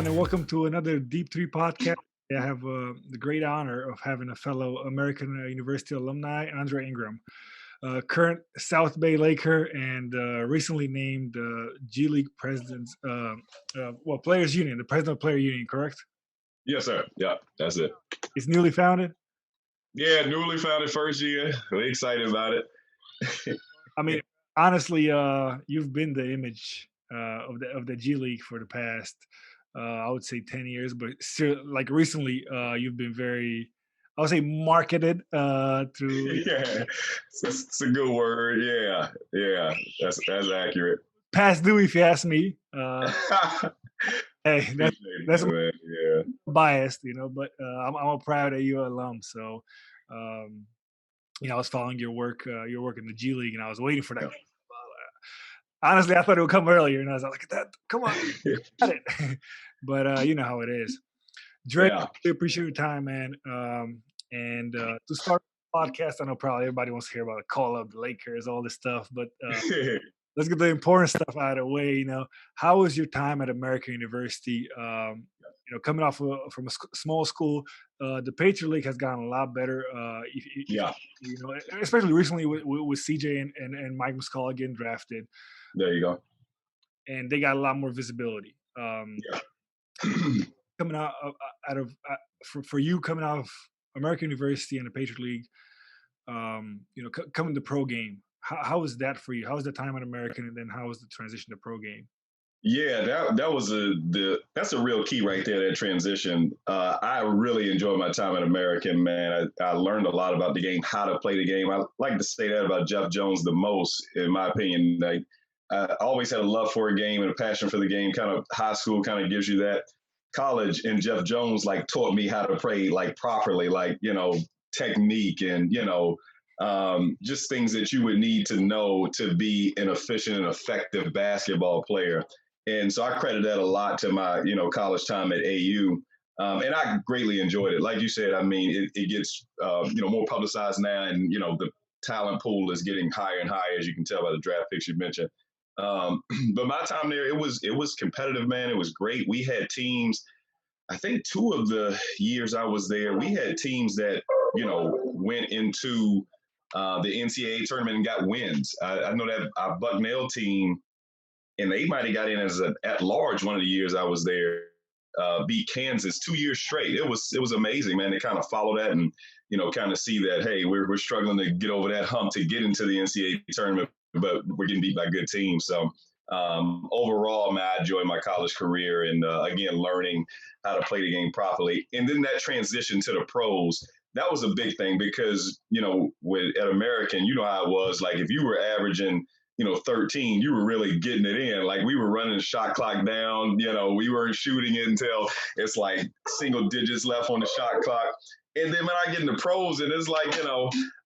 everyone, and welcome to another Deep3 Podcast. I have the great honor of having a fellow American University alumni, Andre Ingram, current South Bay Laker and recently named G League President, Players Union, the President of Player Union, correct? Yes, sir. Yeah, that's it. It's newly founded? Yeah, newly founded first year. We're excited about it. I mean, honestly, you've been the image of the G League for the past, I would say, 10 years. But still, like recently, you've been very, I would say, marketed through. Yeah, it's a good word. Yeah, that's accurate. Past due, if you ask me. Hey, that's man. Yeah. biased, But I'm a proud AU alum, so. I was following your work in the G League, and I was waiting for that. Honestly, I thought it would come earlier, and I was like, "That, come on, got it." But you know how it is. Dre, Yeah. I appreciate your time, man. And to start the podcast, I know probably everybody wants to hear about the call up, the Lakers, all this stuff, but let's get the important stuff out of the way. How was your time at American University? Coming off from a small school, the Patriot League has gotten a lot better. Yeah. Especially recently with CJ and Mike Muscala getting drafted. There you go. And they got a lot more visibility. Coming out of for you coming out of American University and the Patriot League, coming to pro game. How was that for you? How was the time at American, and then how was the transition to pro game? Yeah, that was that's a real key right there, that transition. I really enjoyed my time at American, man. I learned a lot about the game, how to play the game. I like to say that about Jeff Jones the most, in my opinion. Like, I always had a love for a game and a passion for the game. Kind of high school kind of gives you that. College and Jeff Jones taught me how to play properly, technique and just things that you would need to know to be an efficient and effective basketball player. And so I credit that a lot to my, college time at AU. And I greatly enjoyed it. Like you said, I mean, it gets, more publicized now, and, the talent pool is getting higher and higher, as you can tell by the draft picks you mentioned. But my time there, it was competitive, man. It was great. We had teams, I think 2 of the years I was there, we had teams that, went into the NCAA tournament and got wins. I know that our Bucknell team, and they might have got in as an at-large one of the years I was there, beat Kansas 2 years straight. It was amazing, man, to kind of follow that and, kind of see that, hey, we're struggling to get over that hump to get into the NCAA tournament, but we're getting beat by good teams. So overall, man, I enjoyed my college career and, again, learning how to play the game properly. And then that transition to the pros, that was a big thing because, at American, how it was. Like, if you were averaging – 13, you were really getting it in. Like, we were running the shot clock down. We weren't shooting it until it's like single digits left on the shot clock. And then when I get into pros, and it's like,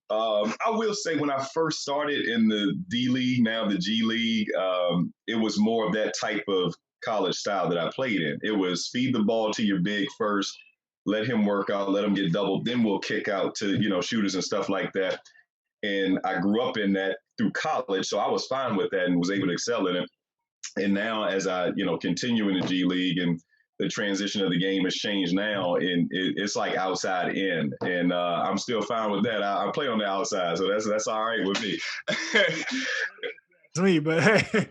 I will say when I first started in the D League, now the G League, it was more of that type of college style that I played in. It was feed the ball to your big first, let him work out, let him get doubled, then we'll kick out to, shooters and stuff like that. And I grew up in that through college, so I was fine with that and was able to excel in it. And now as I, continue in the G League and the transition of the game has changed now, and it's like outside in. And I'm still fine with that. I play on the outside, so that's all right with me. It's me, but hey. Yeah,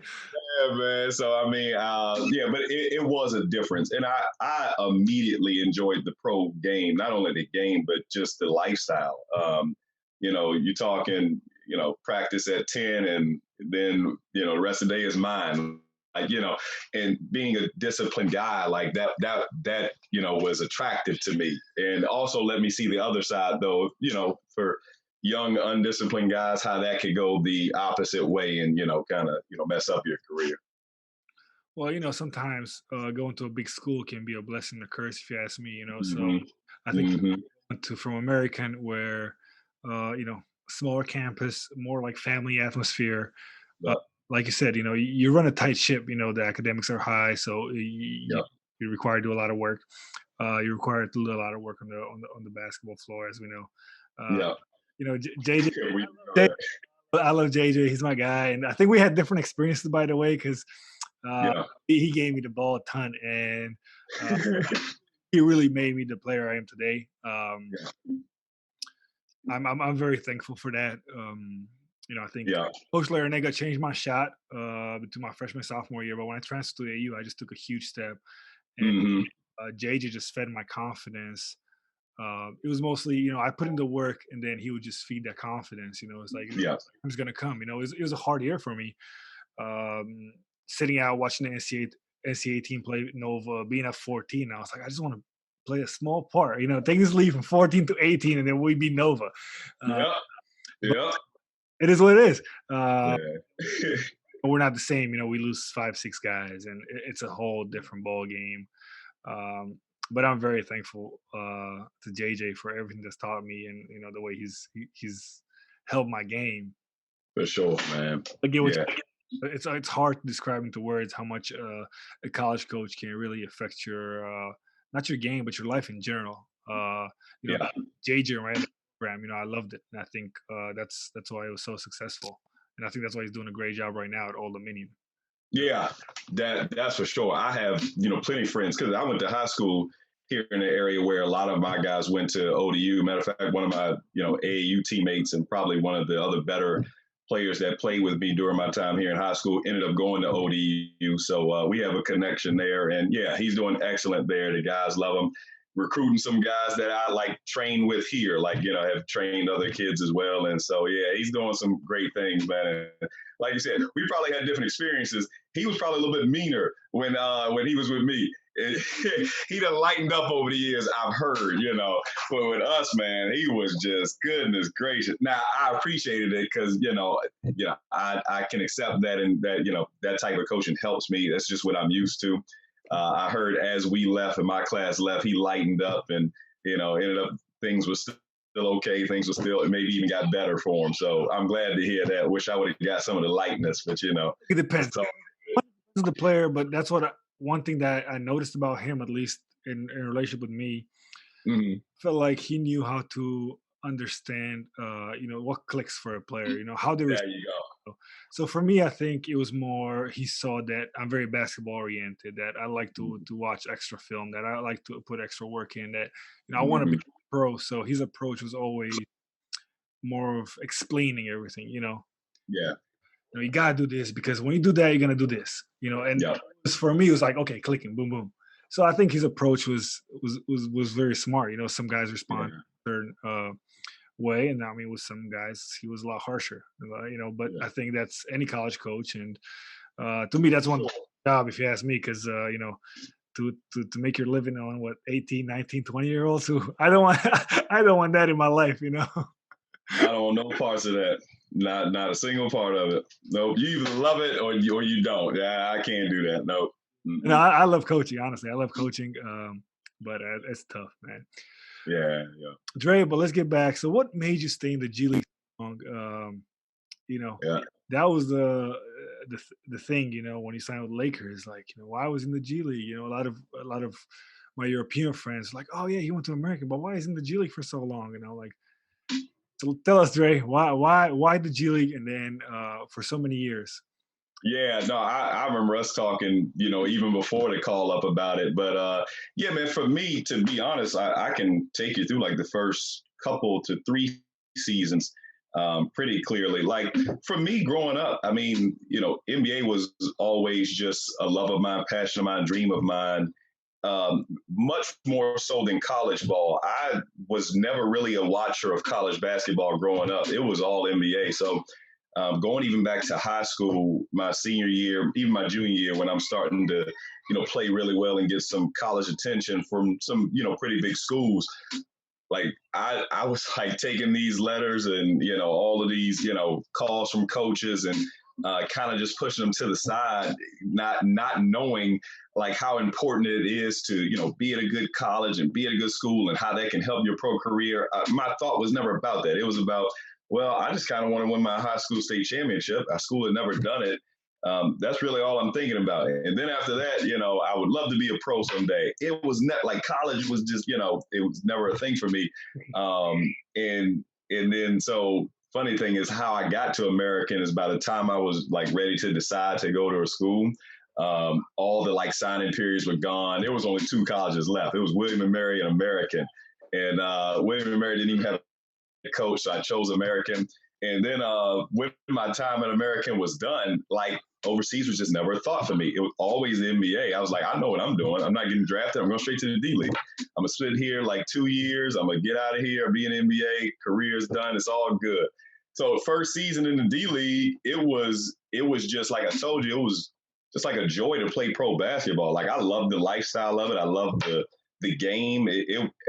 man. So, I mean, but it was a difference. And I immediately enjoyed the pro game, not only the game, but just the lifestyle. You're talking, practice at 10 and then, the rest of the day is mine. And being a disciplined guy like that, was attractive to me, and also let me see the other side though, for young, undisciplined guys, how that could go the opposite way and, kind of, mess up your career. Well, sometimes going to a big school can be a blessing or a curse, if you ask me, Mm-hmm. So I think from American where, smaller campus, more like family atmosphere. Like you said, you run a tight ship, the academics are high, so you're required to do a lot of work. You're required to do a lot of work on the basketball floor, as we know. JJ, I love JJ. He's my guy. And I think we had different experiences, by the way, because Yeah. He gave me the ball a ton, and uh, he really made me the player I am today. I'm very thankful for that. I think Yeah. Coach Larinaga changed my shot to my freshman sophomore year, but when I transferred to AU, I just took a huge step, and Hmm. JJ just fed my confidence. It was mostly, I put in the work, and then he would just feed that confidence. It's like Yeah. it's gonna come. It was a hard year for me. Sitting out watching the NCAA team play Nova, being at 14, I was like, I just want to play a small part. Take this lead from 14 to 18, and then we beat Nova. Uh, Yeah. but Yeah. it is what it is. Uh, Yeah. we're not the same. We lose 5, 6 guys, and it's a whole different ball game. Um, but I'm very thankful to JJ for everything that's taught me, and the way he's held my game. For sure, man. I get what Yeah. it's hard to describe into words how much a college coach can really affect your not your game but your life in general. Yeah. JJ ran the program. I loved it, and I think that's why it was so successful. And I think that's why he's doing a great job right now at Old Dominion. Yeah, that's for sure. I have, plenty of friends because I went to high school here in the area where a lot of my guys went to ODU. Matter of fact, one of my, AAU teammates and probably one of the other better players that played with me during my time here in high school ended up going to ODU. So we have a connection there. And yeah, he's doing excellent there. The guys love him. Recruiting some guys that I like train with here, like, have trained other kids as well. And so, yeah, he's doing some great things, man. And like you said, we probably had different experiences. He was probably a little bit meaner when he was with me. He done lightened up over the years, I've heard, But with us, man, he was just goodness gracious. Now I appreciated it because I can accept that, and that that type of coaching helps me. That's just what I'm used to. I heard as we left and my class left, he lightened up, and ended up things were still okay. Things were still, maybe even got better for him. So I'm glad to hear that. Wish I would have got some of the lightness, but It depends. so, He's the player, but that's one thing that I noticed about him, at least in relationship with me. mm-hmm. Felt like he knew how to understand, what clicks for a player. How they There you go. So for me, I think it was more he saw that I'm very basketball oriented, that I like to watch extra film, that I like to put extra work in, that I want to Mm-hmm. be pro. So his approach was always more of explaining everything. Yeah. You gotta do this because when you do that, you're gonna do this. And Yeah. for me, it was like, okay, clicking, boom, boom. So I think his approach was very smart. Some guys respond Yeah. a certain way, and I mean, with some guys, he was a lot harsher. But Yeah. I think that's any college coach, and to me, that's one job, if you ask me, because to make your living on what 18, 19, 20-year-olds who I don't want I don't want that in my life. I don't want no parts of that. Not a single part of it. Nope. You either love it or you don't. Yeah, I can't do that. Nope. No, I love coaching. Honestly, I love coaching. But it's tough, man. Yeah. Yeah. Dre, but let's get back. So, what made you stay in the G League so long? Yeah. That was the thing. When you signed with Lakers, like, why was in the G League? A lot of my European friends like, oh yeah, he went to America, but why is in the G League for so long? Like, so tell us, Dre, why the G League, and then for so many years. Yeah, no, I remember us talking, even before the call up about it. But yeah, man, for me, to be honest, I can take you through like the first couple to 3 seasons pretty clearly. Like for me growing up, I mean, NBA was always just a love of mine, passion of mine, dream of mine. Much more so than college ball. I was never really a watcher of college basketball growing up. It was all NBA. So going even back to high school, my senior year, even my junior year, when I'm starting to, play really well and get some college attention from some, pretty big schools. Like I was like taking these letters and, all of these, calls from coaches and kind of just pushing them to the side, not knowing like how important it is to, be at a good college and be at a good school and how that can help your pro career. My thought was never about that. It was about, well, I just kind of want to win my high school state championship. Our school had never done it. That's really all I'm thinking about. And then after that, I would love to be a pro someday. It was not like college was just, it was never a thing for me. And then so funny thing is how I got to American is by the time I was like ready to decide to go to a school, All the like signing periods were gone. There was only two colleges left. It was William and Mary and American. And William and Mary didn't even have a coach, so I chose American. And then when my time at American was done, like overseas was just never a thought for me. It was always the NBA. I was like, I know what I'm doing. I'm not getting drafted. I'm going straight to the D League. I'm going to sit here like 2 years. I'm going to get out of here, be an NBA. Career's done. It's all good. So first season in the D League, it was just like I told you, it was just like a joy to play pro basketball. Like I love the lifestyle of it. I love the game.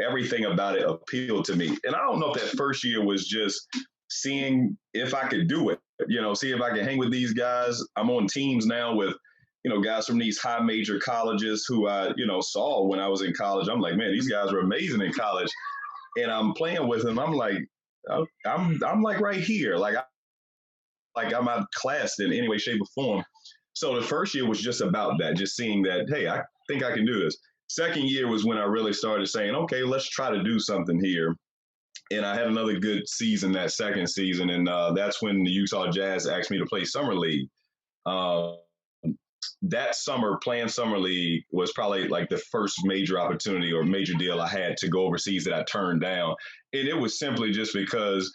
Everything about it appealed to me. And I don't know if that first year was just seeing if I could do it, see if I can hang with these guys. I'm on teams now with, guys from these high major colleges who I, saw when I was in college. I'm like, man, these guys are amazing in college. And I'm playing with them. I'm like, I'm like right here. Like I'm outclassed in any way, shape, or form. So the first year was just about that, just seeing that, hey, I think I can do this. Second year was when I really started saying, okay, let's try to do something here. And I had another good season that second season. And that's when the Utah Jazz asked me to play Summer League. That summer, playing Summer League was probably like the first major opportunity or major deal I had to go overseas that I turned down. And it was simply just because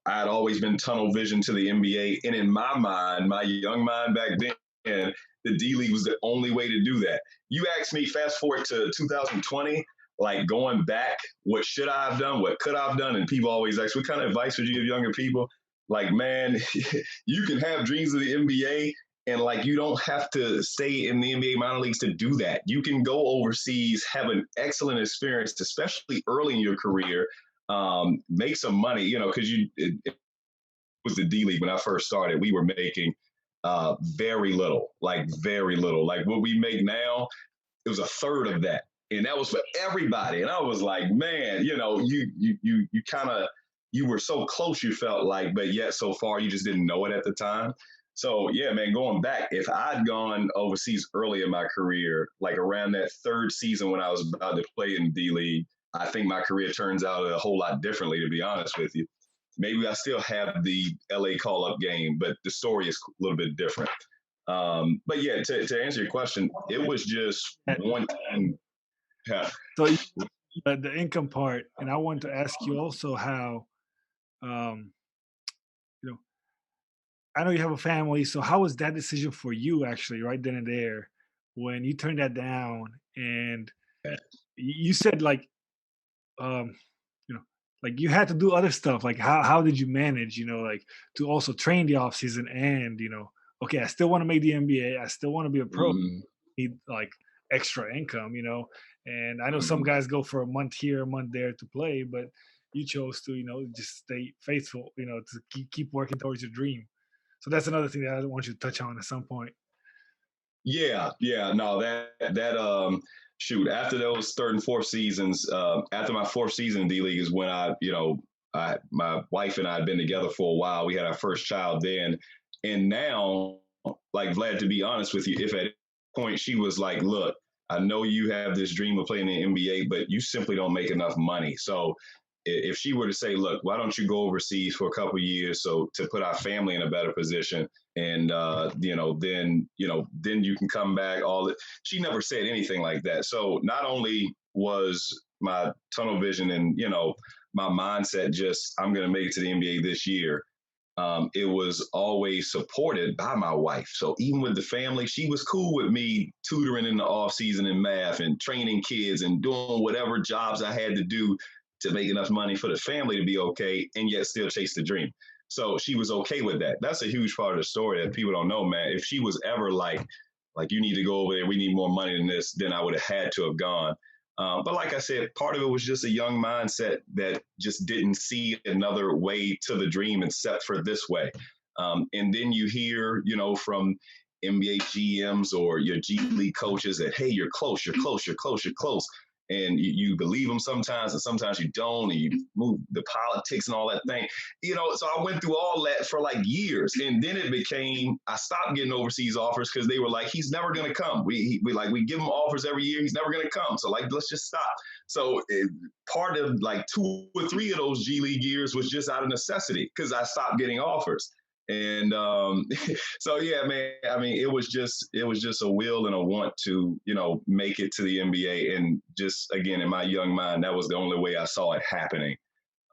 I had always been tunnel vision to the NBA. And in my mind, my young mind back then, the D League was the only way to do that. You asked me, fast forward to 2020, like going back, what should I have done? What could I have done? And people always ask, what kind of advice would you give younger people? Like, man, you can have dreams of the NBA and like you don't have to stay in the NBA minor leagues to do that. You can go overseas, have an excellent experience, especially early in your career, make some money, because it was the D League when I first started. We were making very little. Like what we make now, it was a third of that. And that was for everybody. And I was like, man, you kind of, you were so close, you felt like, but yet so far you just didn't know it at the time. So yeah, man, going back, if I'd gone overseas early in my career, like around that third season when I was about to play in D League, I think my career turns out a whole lot differently, to be honest with you. Maybe I still have the LA call-up game, but the story is a little bit different. But yeah, to answer your question, it was just one time. Yeah. So the income part, and I want to ask you also how, I know you have a family, so how was that decision for you actually right then and there when you turned that down? And you said like, um, like you had to do other stuff. Like how did you manage, like to also train the off season and, okay, I still want to make the NBA. I still want to be a pro. Mm-hmm. Need like extra income, and I know some guys go for a month here, a month there to play, but you chose to, just stay faithful, to keep working towards your dream. So that's another thing that I want you to touch on at some point. Yeah, no, that shoot, after those third and fourth seasons, after my fourth season in D League is when my wife and I had been together for a while. We had our first child then, and now, like Vlad, to be honest with you, if at any point she was like, look, I know you have this dream of playing in the NBA, but you simply don't make enough money. So if she were to say, look, why don't you go overseas for a couple of years so to put our family in a better position and, then you can come back, she never said anything like that. So not only was my tunnel vision and, my mindset just, I'm going to make it to the NBA this year. It was always supported by my wife. So even with the family, she was cool with me tutoring in the off season in math and training kids and doing whatever jobs I had to do to make enough money for the family to be okay and yet still chase the dream. So she was okay with that. That's a huge part of the story that people don't know, man. If she was ever like you need to go over there, we need more money than this, then I would have had to have gone. But like I said, part of it was just a young mindset that just didn't see another way to the dream except for this way. And then you hear, from NBA GMs or your G League coaches that, hey, you're close. And you believe them sometimes, and sometimes you don't, and you move the politics and all that thing. So I went through all that for like years. And then it became, I stopped getting overseas offers because they were like, he's never going to come. We give him offers every year. He's never going to come. So let's just stop. So part of like 2 or 3 of those G League years was just out of necessity because I stopped getting offers. And so yeah, man. I mean, it was just a will and a want to make it to the NBA, and just again in my young mind, that was the only way I saw it happening.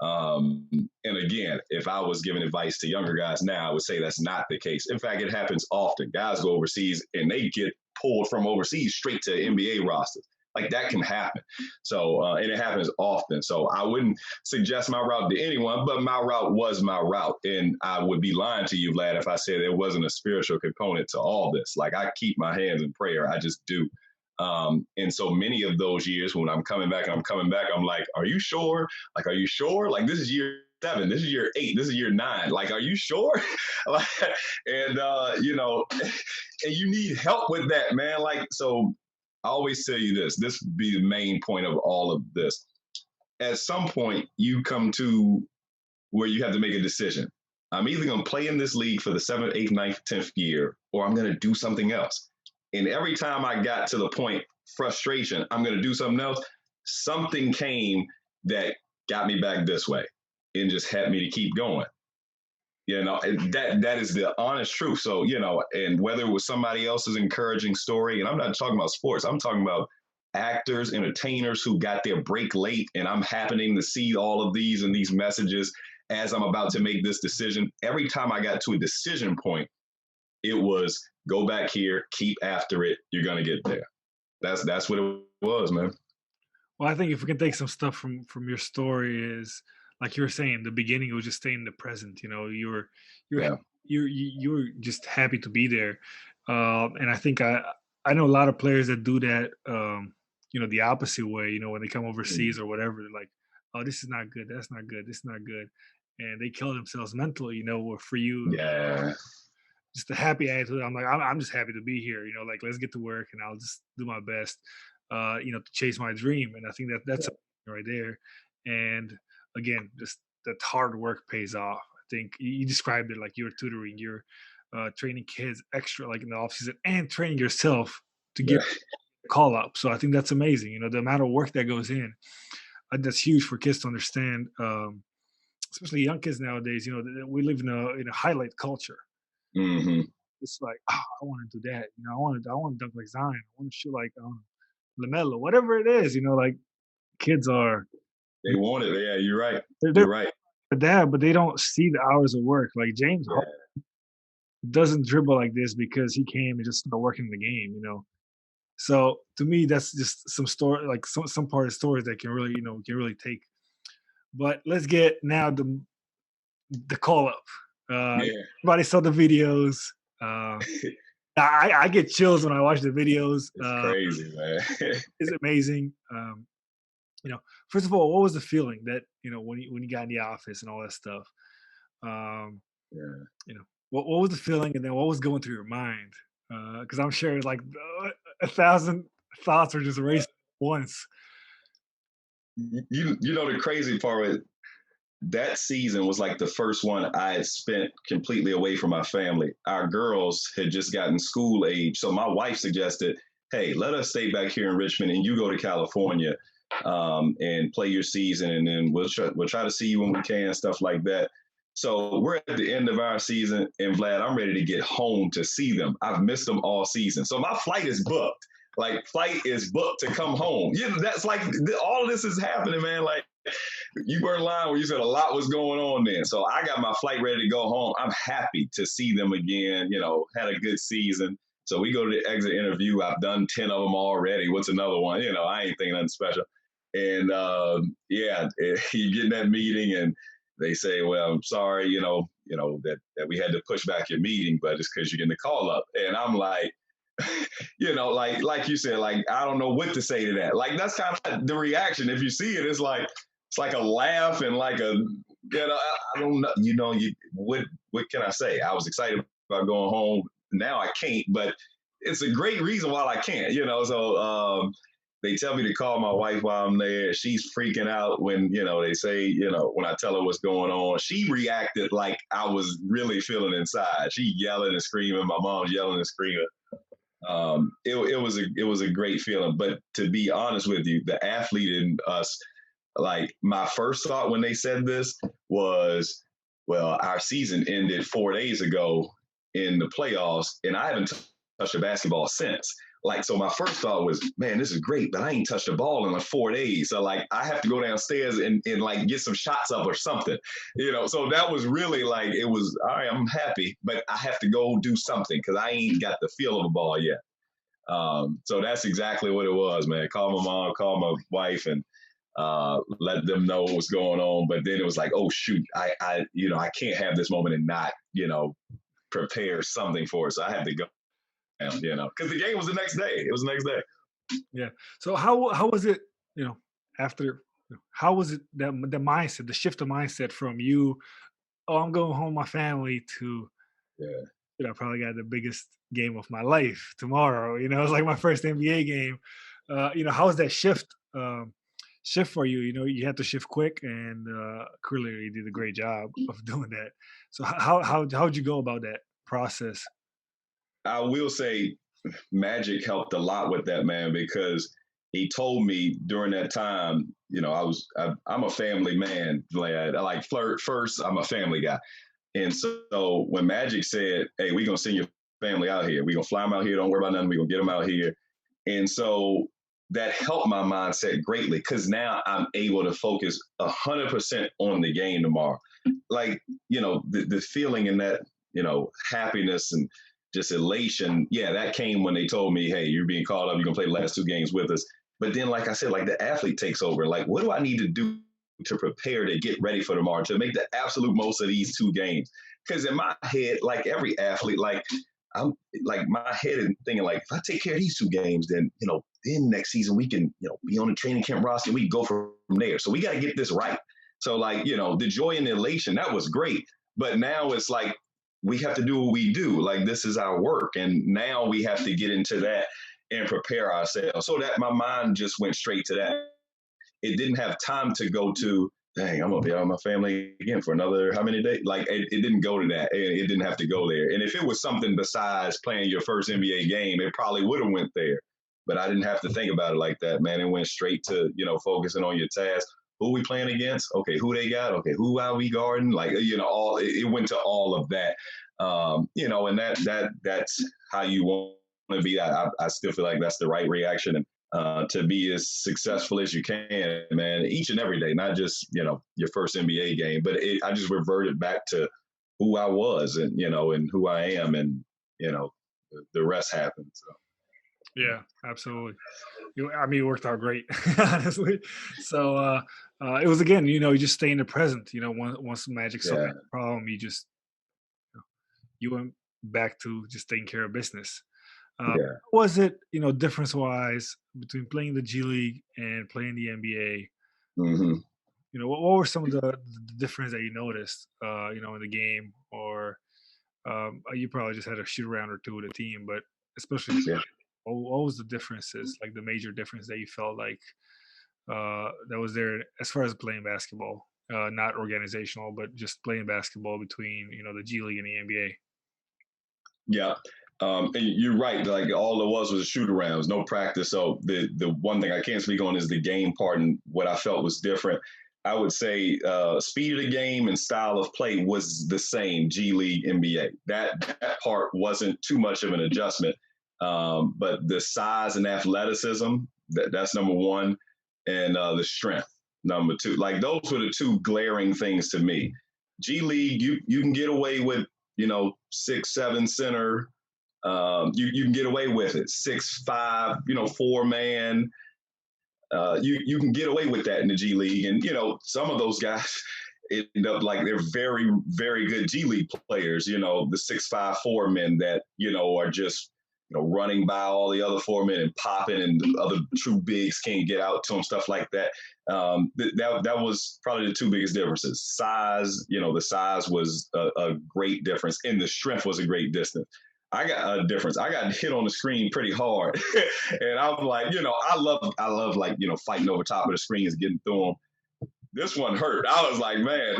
And again, if I was giving advice to younger guys now, I would say that's not the case. In fact, it happens often. Guys go overseas and they get pulled from overseas straight to NBA rosters. Like that can happen. So, and it happens often. So I wouldn't suggest my route to anyone, but my route was my route. And I would be lying to you, Vlad, if I said there wasn't a spiritual component to all this. Like I keep my hands in prayer. I just do. And so many of those years when I'm coming back, I'm like, are you sure? Like, are you sure? Like, this is year 7, this is year 8, this is year 9. Like, are you sure? Like, and, and you need help with that, man. Like, so I always tell you this would be the main point of all of this. At some point, you come to where you have to make a decision. I'm either going to play in this league for the 7th, 8th, 9th, 10th year, or I'm going to do something else. And every time I got to the point, frustration, I'm going to do something else, something came that got me back this way and just had me to keep going. That is the honest truth. So, and whether it was somebody else's encouraging story, and I'm not talking about sports, I'm talking about actors, entertainers who got their break late, and I'm happening to see all of these and these messages as I'm about to make this decision. Every time I got to a decision point, it was go back here, keep after it. You're going to get there. That's what it was, man. Well, I think if we can take some stuff from your story is like you were saying, the beginning it was just staying in the present. You're Yeah. you were just happy to be there, and I think I know a lot of players that do that. The opposite way. When they come overseas or whatever, they're like, "Oh, this is not good. That's not good. This is not good," and they kill themselves mentally. Or for you, Yeah. just a happy attitude. I'm like, I'm just happy to be here. Like let's get to work, and I'll just do my best. To chase my dream, and I think that's right there. And again, just that hard work pays off. I think you described it like you're tutoring, you're training kids extra, like in the off season, and training yourself to get Yeah. a call up. So I think that's amazing. The amount of work that goes in. That's huge for kids to understand, especially young kids nowadays. We live in a highlight culture. Mm-hmm. It's like, I want to do that. I want to dunk like Zion. I want to shoot like LaMelo, whatever it is. Like kids are, They want it. Yeah, you're right. they're You're right. for that, but they don't see the hours of work. Like James Yeah. doesn't dribble like this because he came and just started working the game. So to me, that's just some story, like some part of stories that can really take. But let's get now the call up. Yeah. Everybody saw the videos. Uh, I get chills when I watch the videos. It's crazy, man. It's amazing. First of all, what was the feeling that when you got in the office and all that stuff? Um, Yeah. what was the feeling, and then what was going through your mind? Because I'm sure like 1,000 thoughts were just racing at once. You know the crazy part with that season was like the first one I had spent completely away from my family. Our girls had just gotten school age, so my wife suggested, "Hey, let us stay back here in Richmond, and you go to California and play your season, and then we'll try to see you when we can, stuff like that." So we're at the end of our season, and Vlad, I'm ready to get home to see them. I've missed them all season, so my flight is booked. Like flight is booked to come home. That's like all of this is happening, man. Like you were in line where you said a lot was going on then. So I got my flight ready to go home. I'm happy to see them again. Had a good season. So we go to the exit interview. I've done 10 of them already. What's another one? I ain't thinking nothing special. And you get in that meeting and they say, well, I'm sorry, that we had to push back your meeting, but it's because you're getting the call up. And I'm like, like you said, like, I don't know what to say to that. Like, that's kind of the reaction. If you see it, it's like a laugh and like I don't know, what can I say? I was excited about going home. Now I can't, but it's a great reason why I can't, so they tell me to call my wife while I'm there. She's freaking out when, they say, when I tell her what's going on. She reacted like I was really feeling inside. She yelling and screaming. My mom's yelling and screaming. It was a great feeling. But to be honest with you, the athlete in us, like my first thought when they said this was, Well, our season ended 4 days ago in the playoffs, and I haven't touched a basketball since. Like, so my first thought was, man, this is great, but I ain't touched a ball in like 4 days. So like I have to go downstairs and like get some shots up or something, So that was really like, it was, all right, I'm happy, but I have to go do something because I ain't got the feel of a ball yet. So that's exactly what it was, man. Call my mom, call my wife, and let them know what was going on. But then it was like, oh shoot, I can't have this moment and not, prepare something for it. So I had to go, because the game was the next day. It was the next day. Yeah. So how was it, after how was it that the mindset, the shift of mindset from you, oh, I'm going home with my family to, Yeah. I probably got the biggest game of my life tomorrow. It's like my first NBA game. How was that shift for you? You had to shift quick, and clearly you did a great job of doing that. So how'd you go about that process? I will say Magic helped a lot with that, man, because he told me during that time, I'm a family man, Vlad. I like flirt first. I'm a family guy. And so when Magic said, hey, we're going to send your family out here. We're going to fly them out here. Don't worry about nothing. We're going to get them out here. And so that helped my mindset greatly because now I'm able to focus 100% on the game tomorrow. Like, the feeling in that, happiness and just elation. Yeah, that came when they told me, hey, you're being called up. You're going to play the last 2 games with us. But then, like I said, like the athlete takes over. Like, what do I need to do to prepare to get ready for tomorrow, to make the absolute most of these 2 games? Because in my head, like every athlete, like I'm like my head is thinking like, if I take care of these 2 games, then, then next season we can, be on the training camp roster and we go from there. So we got to get this right. So like, the joy and the elation, that was great. But now it's like, we have to do what we do. Like, this is our work. And now we have to get into that and prepare ourselves. So that my mind just went straight to that. It didn't have time to go to, dang, I'm going to be out with my family again for another how many days? Like, it didn't go to that. It didn't have to go there. And if it was something besides playing your first NBA game, it probably would have went there. But I didn't have to think about it like that, man. It went straight to, focusing on your task. Who we playing against? Okay, who they got? Okay, who are we guarding? Like, all it went to all of that. And that's how you want to be. I still feel like that's the right reaction. And to be as successful as you can, man, each and every day, not just, your first NBA game, but I just reverted back to who I was and, and who I am. And, the rest happened. So. Yeah, absolutely. It worked out great, honestly. So it was, again, you just stay in the present. Once Magic solved the problem, you went back to just taking care of business. Yeah. Was it, difference-wise between playing the G League and playing the NBA? Mm-hmm. What were some of the difference that you noticed, in the game, or you probably just had a shoot around or two with a team, but especially, what was the differences, like the major difference that you felt like that was there as far as playing basketball, not organizational, but just playing basketball between, the G League and the NBA? Yeah. And you're right. Like all it was a shoot arounds, no practice. So the one thing I can't speak on is the game part and what I felt was different. I would say speed of the game and style of play was the same, G League, NBA. That part wasn't too much of an adjustment. But the size and athleticism, that's number one. And the strength, number two. Like those were the 2 glaring things to me. G League, you can get away with, 6'7" center. You can get away with it. 6'5", 4-man. You can get away with that in the G League. And, some of those guys end up like they're very, very good G League players, the 6'5", 4-men that, are just, running by all the other 4-men and popping, and the other true bigs can't get out to them, stuff like that. That was probably the 2 biggest differences. Size, the size was a great difference, and the strength was a great distance. I got a difference. I got hit on the screen pretty hard, and I'm like, I love like fighting over top of the screens, getting through them. This one hurt. I was like, man,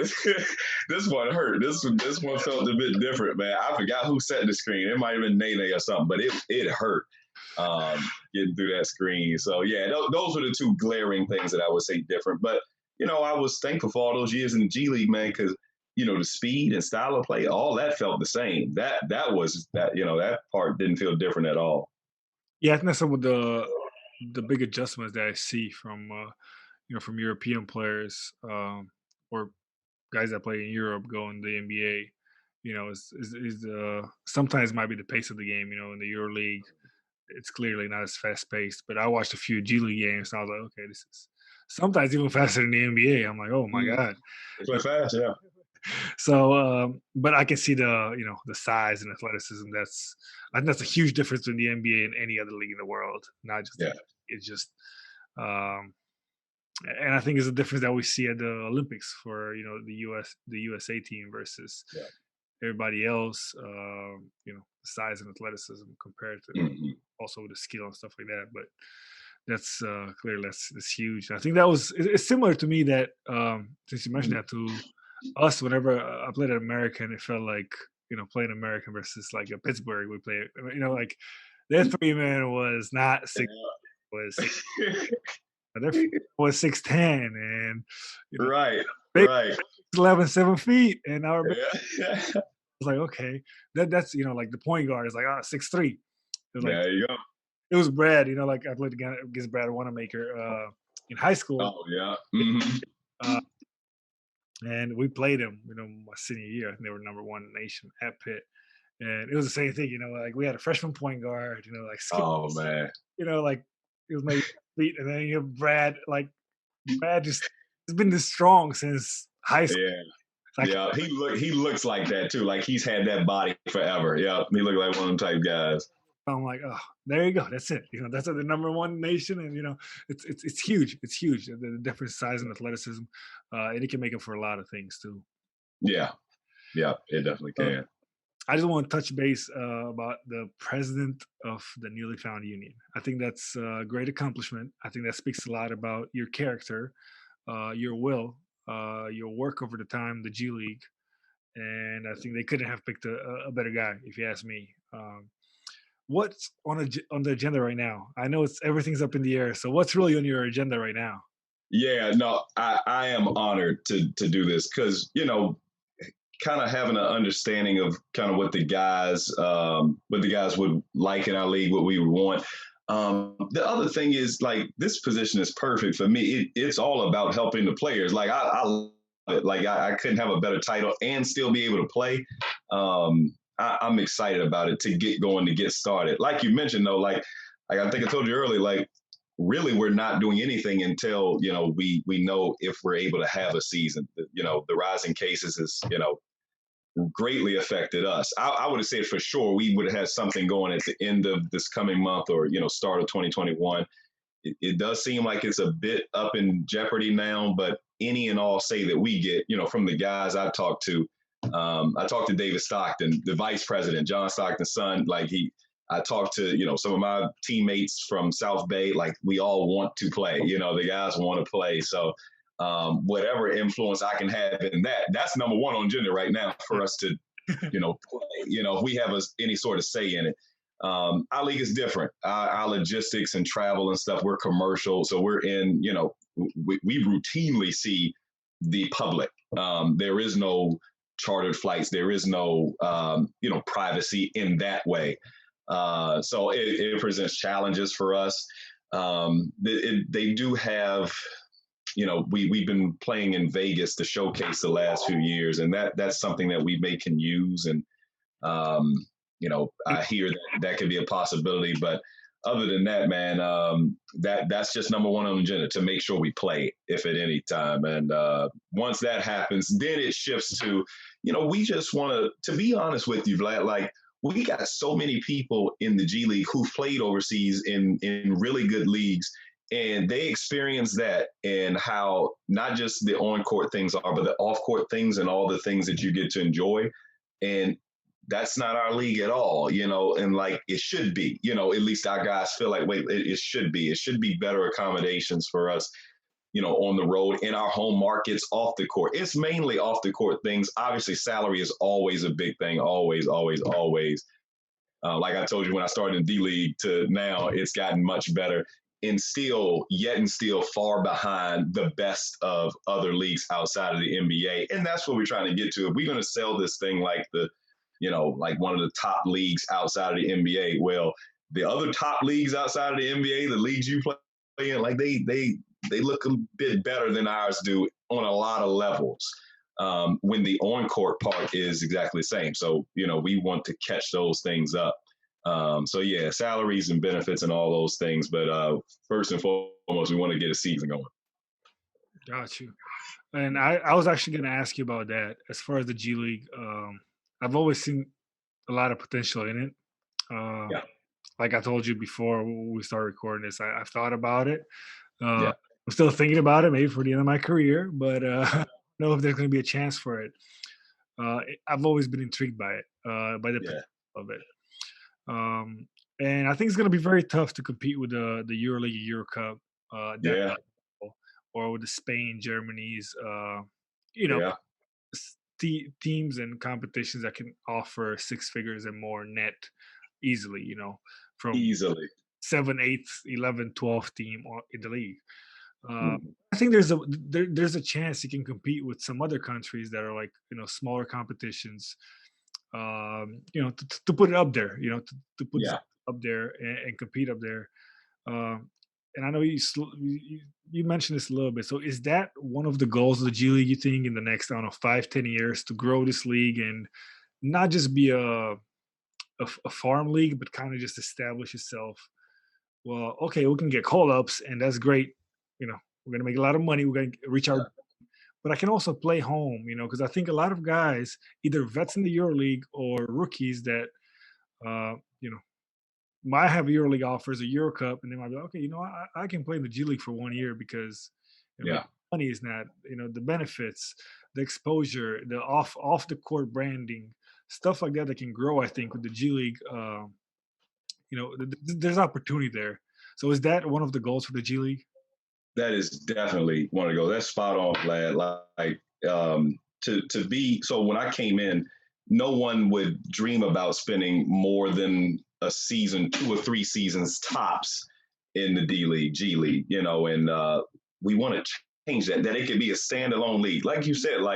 this one hurt. This one felt a bit different, man. I forgot who set the screen. It might have been Nene or something, but it hurt getting through that screen. So yeah, those were the 2 glaring things that I would say different. But I was thankful for all those years in the G League, man, because the speed and style of play, all that felt the same. That part didn't feel different at all. Yeah, I think that's some of the big adjustments that I see from from European players, or guys that play in Europe going to the NBA. Is sometimes might be the pace of the game. In the Euro League, it's clearly not as fast paced. But I watched a few G League games, and I was like, okay, this is sometimes even faster than the NBA. I'm like, oh my Mm. god. They play fast, yeah. So, but I can see the size and athleticism. I think that's a huge difference in the NBA and any other league in the world. Not just Yeah. it's just, um, and I think it's a difference that we see at the Olympics for the USA team versus Yeah. everybody else. Size and athleticism compared to Mhm. also the skill and stuff like that. But that's clearly that's huge. I think it's similar to me that since you mentioned that to us, whenever I played an American, it felt like playing American versus like a Pittsburgh. We play, like their three man was not six, was six, their was 6'10", and Right, big right. 11, 7 feet, and our Yeah. was like, okay, that's like the point guard is like 6'3". It was like There you go. it was Brad, like I played against Brad Wanamaker in high school. Oh, yeah. Mhm. Uh, and we played them, my senior year. I think they were number one in the nation at Pitt. And it was the same thing, like we had a freshman point guard, like skip, Oh, man. like it was maybe feet, and then you have Brad, like Brad just has been this strong since high school. Yeah. Like Yeah, he looks like that too. Like he's had that body forever. Yeah, he looked like one of them type guys. I'm like, oh, there you go. That's it. That's the number one nation, and it's huge. It's huge. The different size and athleticism, and it can make it for a lot of things too. Yeah, yeah, it definitely Uh, can. I just want to touch base about the president of the newly found union. I think that's a great accomplishment. I think that speaks a lot about your character, your will, your work over the time, the G League, and I think they couldn't have picked a better guy, if you ask me. What's on the agenda right now? I know everything's up in the air. So what's really on your agenda right now? Yeah, no, I am honored to do this because kind of having an understanding of kind of what the guys would like in our league, what we would want. The other thing is like this position is perfect for me. It's all about helping the players. Like I love it. Like I couldn't have a better title and still be able to play. I'm excited about it to get going, to get started. Like you mentioned though, like I think I told you earlier, like really we're not doing anything until we know if we're able to have a season. The rising cases is greatly affected us. I would have said for sure we would have had something going at the end of this coming month or start of 2021. It does seem like it's a bit up in jeopardy now, but any and all say that we get from the guys I talked to. I talked to David Stockton, the vice president, John Stockton's son. I talked to some of my teammates from South Bay. Like we all want to play. The guys want to play. So whatever influence I can have in that's number one on agenda right now for us to, play. If we have any sort of say in it. Our league is different. Our logistics and travel and stuff, we're commercial. So we're in, we routinely see the public. There is no chartered flights. There is no, privacy in that way. So it presents challenges for us. They do have, we've been playing in Vegas to showcase the last few years, and that's something that we can use. And, I hear that could be a possibility, but other than that, man, that's just number one on the agenda to make sure we play if at any time. And once that happens, then it shifts to, we just want to be honest with you, Vlad, like we got so many people in the G League who've played overseas in really good leagues, and they experience that and how not just the on-court things are, but the off-court things and all the things that you get to enjoy. And that's not our league at all, and like it should be, at least our guys feel like, wait, it should be. It should be better accommodations for us, on the road, in our home markets, off the court. It's mainly off the court things. Obviously, salary is always a big thing, always, always, always. Like I told you, when I started in D League to now, it's gotten much better. and still far behind the best of other leagues outside of the NBA. And that's what we're trying to get to. If we're going to sell this thing like like one of the top leagues outside of the NBA, well, the other top leagues outside of the NBA, the leagues you play in, like they look a bit better than ours do on a lot of levels. When the on-court part is exactly the same. So, we want to catch those things up. So yeah, salaries and benefits and all those things. But first and foremost, we want to get a season going. Got you. And I was actually going to ask you about that. As far as the G League, I've always seen a lot of potential in it. Yeah. Like I told you before we started recording this, I've thought about it. Yeah. I'm still thinking about it, maybe for the end of my career, but I don't know if there's going to be a chance for it. I've always been intrigued by it, by the potential of it. And I think it's going to be very tough to compete with the EuroLeague, Euro Cup, Yeah. or with the Spain, Germany's, Yeah. teams and competitions that can offer six figures and more net easily, from Easily. 7th, 8th, 11th, 12th team in the league. Mm. I think there's a chance you can compete with some other countries that are like smaller competitions. To put it up there, to put Yeah. up there and compete up there. And I know you mentioned this a little bit. So is that one of the goals of the G League? You think in the next 5-10 years to grow this league and not just be a farm league, but kind of just establish itself? Well, okay, we can get call ups, and that's great. We're gonna make a lot of money. We're gonna reach our, but I can also play home. Because I think a lot of guys, either vets in the EuroLeague or rookies that, might have EuroLeague offers, a Euro Cup, and they might be like, okay, I can play in the G League for 1 year because money is not, the benefits, the exposure, the off the court branding, stuff like that can grow. I think with the G League, there's opportunity there. So is that one of the goals for the G League? That is definitely one of the goals. That's spot on, Vlad. Like to be so when I came in, no one would dream about spending more than a season, 2 or 3 seasons tops in the D League, G League, and we want to change that it could be a standalone league. Like you said, we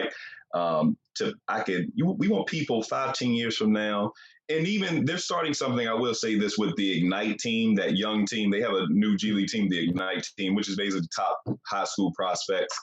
want people 5-10 years from now. And even they're starting something, I will say this, with the Ignite team, that young team. They have a new G League team, the Ignite team, which is basically top high school prospects.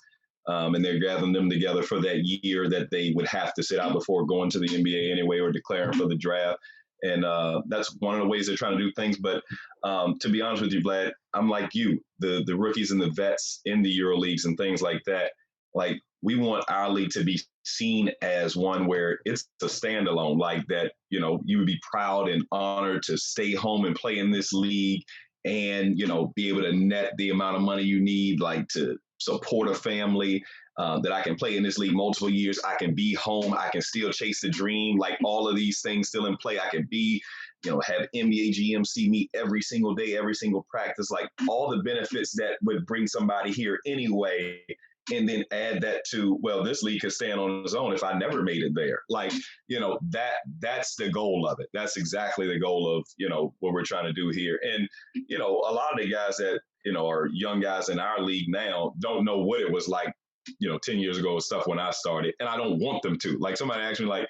And they're gathering them together for that year that they would have to sit out before going to the NBA anyway or declaring for the draft. And that's one of the ways they're trying to do things. But to be honest with you, Vlad, I'm like you, the rookies and the vets in the Euro leagues and things like that. Like, we want our league to be seen as one where it's a standalone, like that, you would be proud and honored to stay home and play in this league and, be able to net the amount of money you need, like to support a family, that I can play in this league multiple years. I can be home. I can still chase the dream. Like, all of these things still in play. I can be, have NBA GMC meet every single day, every single practice, like all the benefits that would bring somebody here anyway. And then add that to, well, this league could stand on its own if I never made it there. Like, that's the goal of it. That's exactly the goal of, what we're trying to do here. And, a lot of the guys that, are young guys in our league now don't know what it was like, 10 years ago with stuff when I started. And I don't want them to. Like, somebody asked me, like,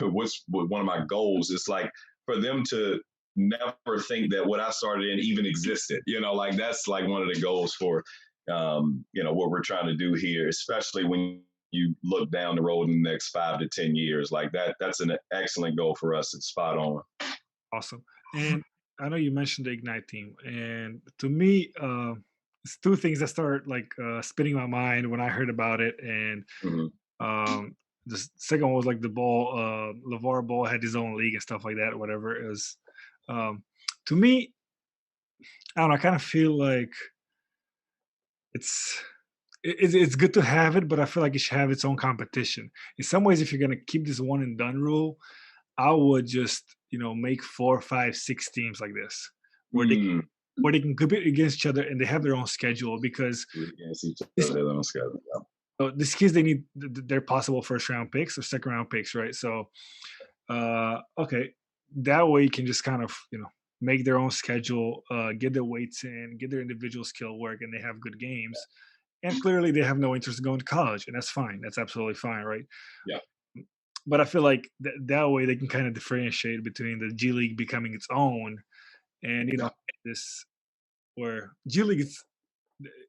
what's one of my goals? It's like for them to never think that what I started in even existed. Like, that's like one of the goals for what we're trying to do here, especially when you look down the road in the next 5 to 10 years. Like that's an excellent goal for us. It's spot on. Awesome. And I know you mentioned the Ignite team, and to me, it's 2 things that start like spinning my mind when I heard about it. And the second one was like the ball, LeVar Ball had his own league and stuff like that, whatever it was. To me, I don't know, I kind of feel like it's good to have it, but I feel like it should have its own competition. In some ways, if you're gonna keep this one and done rule, I would just make 4, 5, 6 teams like this, where they can compete against each other and they have their own schedule, because these kids, they need their possible first round picks or second round picks, right? So okay, that way you can just kind of make their own schedule, get their weights in, get their individual skill work, and they have good games. And clearly, they have no interest in going to college, and that's fine. That's absolutely fine, right? Yeah. But I feel like that way they can kind of differentiate between the G League becoming its own and Yeah. this where G League is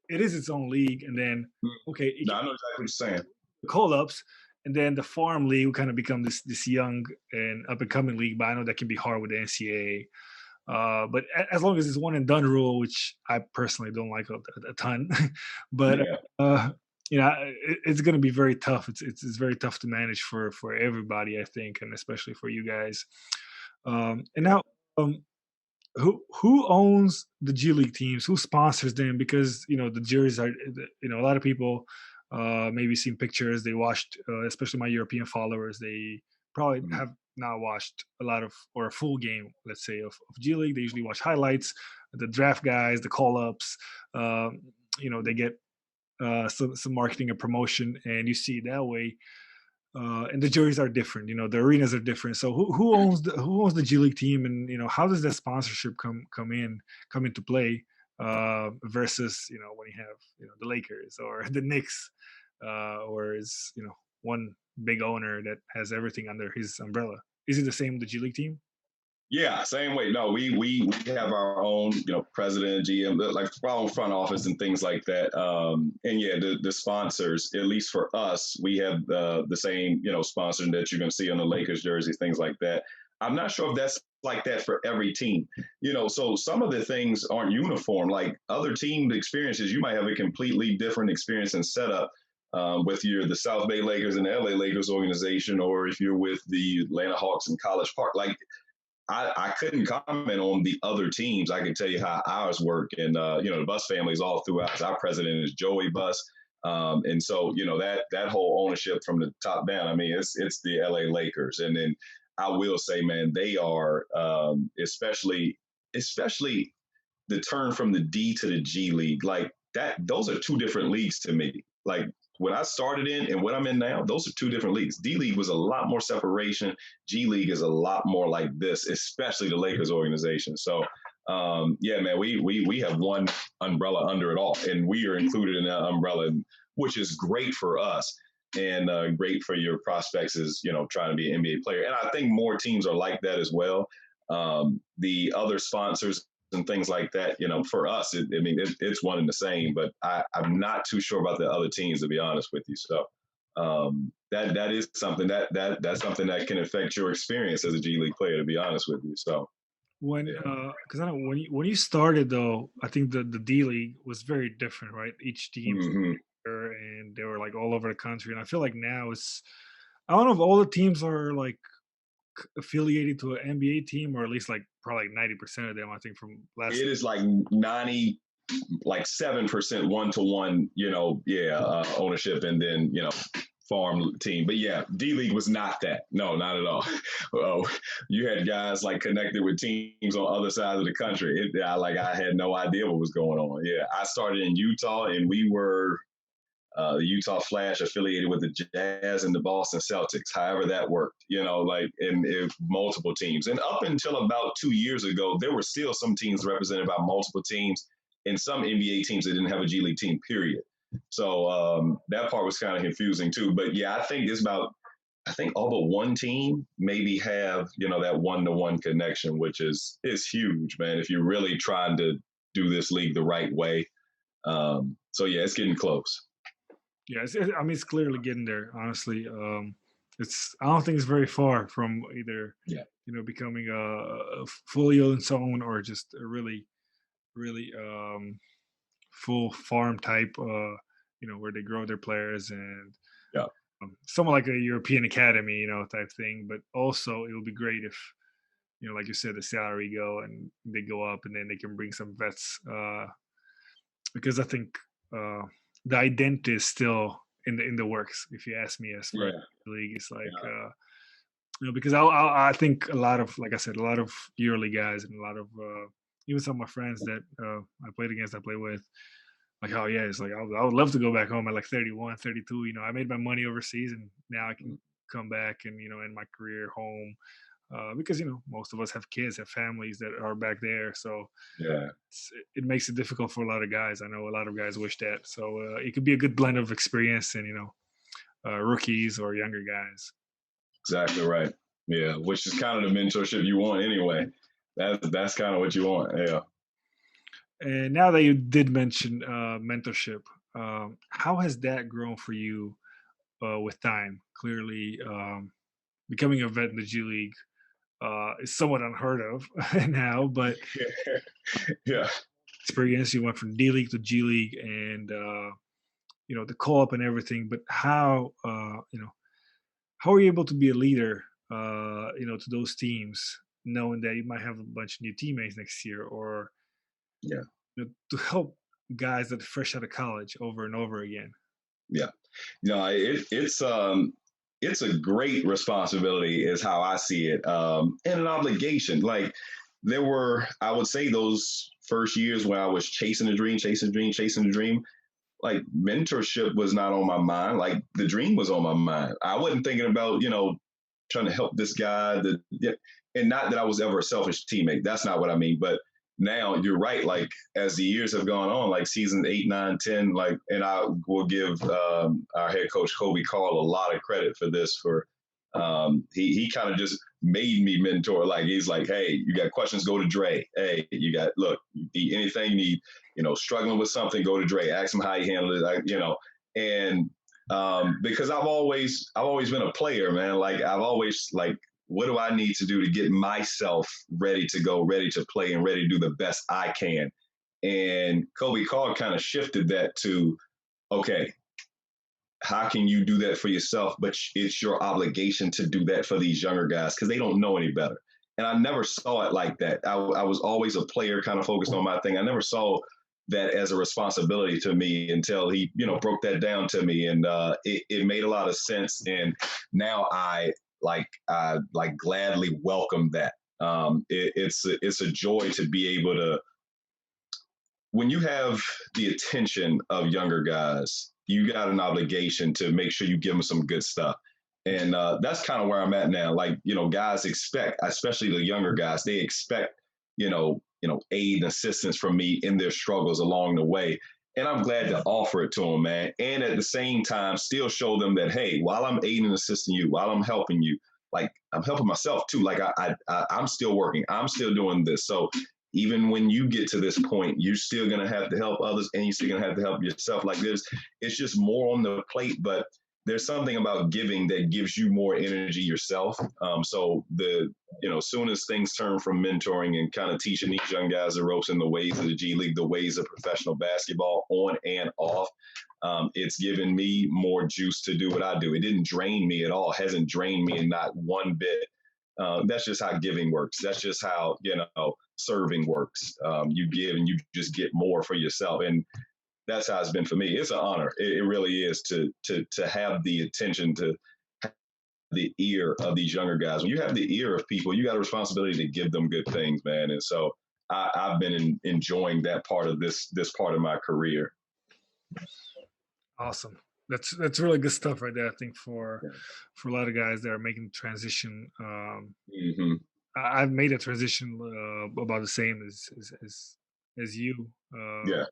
its own league, and then Mm. okay, it No, I know exactly what you're saying. call ups, and then the farm league will kind of become this young and up and coming league. But I know that can be hard with the NCAA. But as long as it's one and done rule, which I personally don't like a ton, but Yeah. uh, it's going to be very tough. It's very tough to manage for everybody, I think, and especially for you guys. And now, um, who owns the G League teams? Who sponsors them? Because the jerseys are, a lot of people maybe seen pictures. They watched, especially my European followers. They probably Mhm. have not watched a lot of or a full game, let's say, of G League. They usually watch highlights, the draft guys, the call ups. They get some marketing and promotion, and you see it that way. And the juries are different. The arenas are different. So who owns the G League team, and how does that sponsorship come into play versus when you have the Lakers or the Knicks, or is one big owner that has everything under his umbrella? Is it the same with the G League team? Yeah, same way. No, we have our own, president, GM, like our own front office and things like that. And yeah, the sponsors, at least for us, we have the same, sponsor that you're going to see on the Lakers jersey, things like that. I'm not sure if that's like that for every team, so some of the things aren't uniform. Like other team experiences, you might have a completely different experience and setup. With the South Bay Lakers and the LA Lakers organization, or if you're with the Atlanta Hawks in College Park, like I couldn't comment on the other teams. I can tell you how ours work. And, the Bus family is all throughout. Our president is Joey Bus. And so, that whole ownership from the top down, I mean, it's the LA Lakers. And then I will say, man, they are, especially the turn from the D to the G League, like that, those are two different leagues to me. Like when I started in and what I'm in now, those are two different leagues. D League was a lot more separation. G League is a lot more like this, especially the Lakers organization. So, yeah, man, we have one umbrella under it all, and we are included in that umbrella, which is great for us and great for your prospects as trying to be an NBA player. And I think more teams are like that as well. The other sponsors and things like that, for us, it's one and the same. But I'm not too sure about the other teams, to be honest with you. So that is something that's something that can affect your experience as a G League player, to be honest with you. So When yeah. because I know when you started though, I think the D League was very different, right? Each team Mm-hmm. and they were like all over the country. And I feel like now I don't know if all the teams are like affiliated to an NBA team, or at least like probably like 90% of them. I think from last. It is like 90, like 7% one to one, ownership, and then farm team. But yeah, D League was not that. No, not at all. You had guys like connected with teams on other sides of the country. I had no idea what was going on. Yeah, I started in Utah, and we were the Utah Flash affiliated with the Jazz and the Boston Celtics, however that worked, multiple teams. And up until about 2 years ago, there were still some teams represented by multiple teams and some NBA teams that didn't have a G League team, period. So that part was kind of confusing too. But yeah, I think all but one team maybe have, that one-to-one connection, which is huge, man, if you're really trying to do this league the right way. So yeah, it's getting close. Yeah, I mean, it's clearly getting there. Honestly, I don't think it's very far from either Yeah. becoming a fully owned zone or just a really really full farm type. Where they grow their players and Yeah. somewhat like a European academy, type thing. But also, it would be great if like you said, the salary go and they go up, and then they can bring some vets. Because I think uh, the identity is still in the works. If you ask me, as far as Yeah. the league, it's like Yeah. because I think a lot of, like I said, a lot of yearly guys and a lot of even some of my friends that I played against, I play with, like, oh yeah, it's like I would love to go back home at like 31, 32. I made my money overseas, and now I can come back and end my career home. because most of us have kids, have families that are back there, so Yeah. it makes it difficult for a lot of guys. I know a lot of guys wish that. So it could be a good blend of experience and rookies or younger guys. Exactly right. Yeah, which is kind of the mentorship you want anyway. That's kind of what you want. Yeah. And now that you did mention mentorship, how has that grown for you with time? Clearly, becoming a vet in the G League is somewhat unheard of now, but Yeah. experience, you went from D League to G League, and the co-op and everything. But how are you able to be a leader, to those teams, knowing that you might have a bunch of new teammates next year, or Yeah. to help guys that are fresh out of college over and over again? Yeah. No, it's a great responsibility, is how I see it, and an obligation. Like, there were, I would say, those first years where I was chasing the dream, chasing the dream, chasing the dream. Like, mentorship was not on my mind. Like, the dream was on my mind. I wasn't thinking about trying to help this guy. Yeah, and not that I was ever a selfish teammate. That's not what I mean. But now you're right. Like, as the years have gone on, like season 8, 9, 10, like, and I will give our head coach Kobe Carl a lot of credit for this. For he kind of just made me mentor. Like, he's like, hey, you got questions, go to Dre. Hey, you got, look, anything you need, struggling with something, go to Dre. Ask him how he handled it. And because I've always been a player, man. Like, I've always, like, what do I need to do to get myself ready to go, ready to play, and ready to do the best I can? And Kobe Carr kind of shifted that to, okay, how can you do that for yourself? But it's your obligation to do that for these younger guys, because they don't know any better. And I never saw it like that. I was always a player, kind of focused on my thing. I never saw that as a responsibility to me until he, broke that down to me, and it made a lot of sense. And now I gladly welcome that. It's a joy to be able to, when you have the attention of younger guys, you got an obligation to make sure you give them some good stuff. And that's kind of where I'm at now. Like, guys expect, especially the younger guys, they expect, aid and assistance from me in their struggles along the way. And I'm glad to offer it to them, man. And at the same time, still show them that, hey, while I'm aiding and assisting you, while I'm helping you, like, I'm helping myself too. Like, I'm still working. I'm still doing this. So even when you get to this point, you're still going to have to help others, and you're still going to have to help yourself. Like, it's just more on the plate, but there's something about giving that gives you more energy yourself. So soon as things turn from mentoring and kind of teaching these young guys the ropes and the ways of the G League, the ways of professional basketball on and off, it's given me more juice to do what I do. It didn't drain me at all. Hasn't drained me in not one bit. That's just how giving works. That's just how, serving works. You give and you just get more for yourself. And that's how it's been for me. It's an honor. It really is to have the attention, to have the ear of these younger guys. When you have the ear of people, you got a responsibility to give them good things, man. And so I've been enjoying that part of this part of my career. Awesome. That's really good stuff right there. I think for a lot of guys that are making the transition. Mm-hmm. I've made a transition about the same as you. Yeah.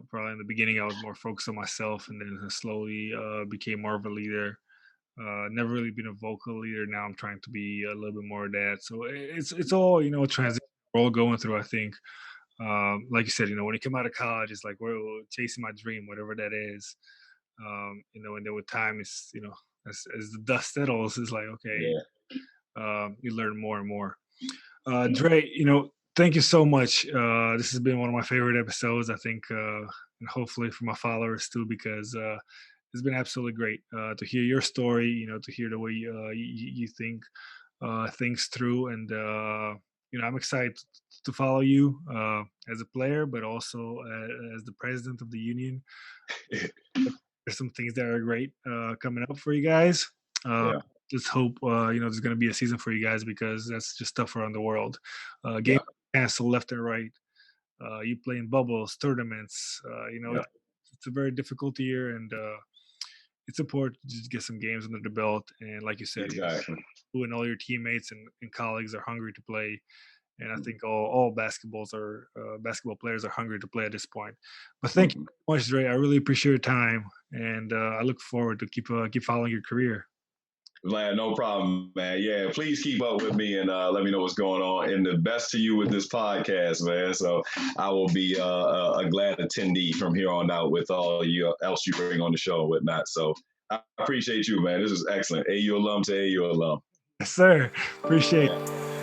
Probably in the beginning I was more focused on myself, and then slowly became more of a leader. Never really been a vocal leader. Now I'm trying to be a little bit more of that. So it's all a transition we're all going through, I think. Like you said, when you come out of college, it's like we're chasing my dream, whatever that is. And then with time, it's as the dust settles, it's like, okay, Yeah. you learn more and more. Dre, thank you so much. This has been one of my favorite episodes, I think, and hopefully for my followers too, because it's been absolutely great to hear your story. To hear the way you think things through, and I'm excited to follow you as a player, but also as the president of the union. There's some things that are great coming up for you guys. Yeah. Let's hope there's going to be a season for you guys, because that's just tough around the world. Game Yeah. cancel left and right. You play in bubbles, tournaments. Yeah. It's a very difficult year, and it's important to just get some games under the belt. And like you said, Exactly. and all your teammates and colleagues are hungry to play. And I think all basketball players are hungry to play at this point. But thank you Mhm. so much, Dre. I really appreciate your time, and I look forward to keep following your career. Vlad, no problem, man. Yeah, please keep up with me and let me know what's going on. And the best to you with this podcast, man. So I will be a glad attendee from here on out with all you else you bring on the show and whatnot. So I appreciate you, man. This is excellent. AU alum to AU alum. Yes, sir. Appreciate it. Yeah.